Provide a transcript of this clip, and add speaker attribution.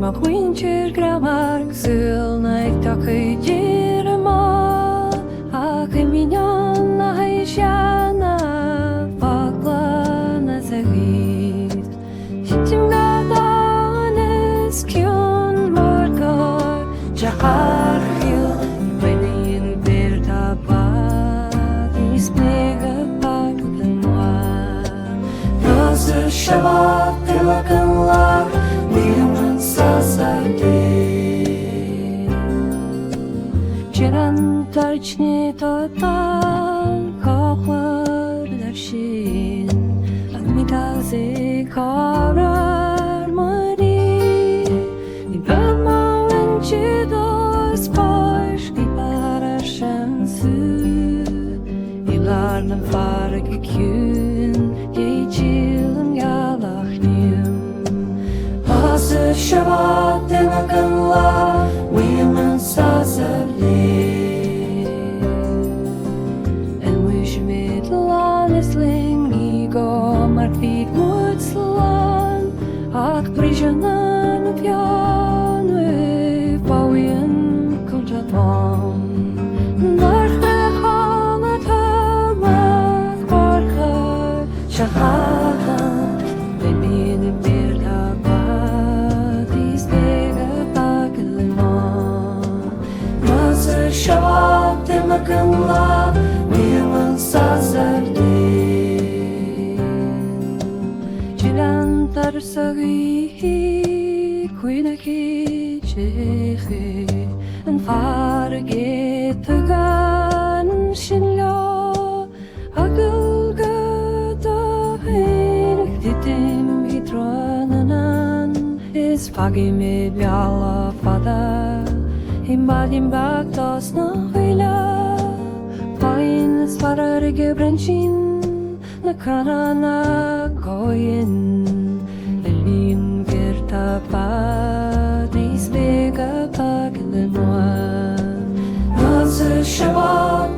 Speaker 1: ma winter gramar sul night takai dirma akimion na haishana fakla na zagit hitim gadanes kyun morkar jahar hil benin bertapa ismega paklanwa nasır şavat telakanlar Liman sasardi Çeran tarçni totan Kahvar lavşin Admitazi karar mari Ibama vençi dos Poş Ipara şansı İlarnım fark kün Geçilim yalahnim Hasır şabat denakanla Women sasarli En wishmit lanesling Igo marfik mutslan Ak prijanan pjanu Paujen kuljaton Narche hanat hamak Barche shahadan Benim bir Şavat demakınla Liman sazardi Cilan tarsagi Kuynaki çehi En farge tagan şinlo Agıl gada Hinek ditim hitroananan Es fagime biala fada Himbadim baktos na hila Pain svarar gebrenchin Na kanana goyen Elim virta padis vega paglenwa Nasır şabat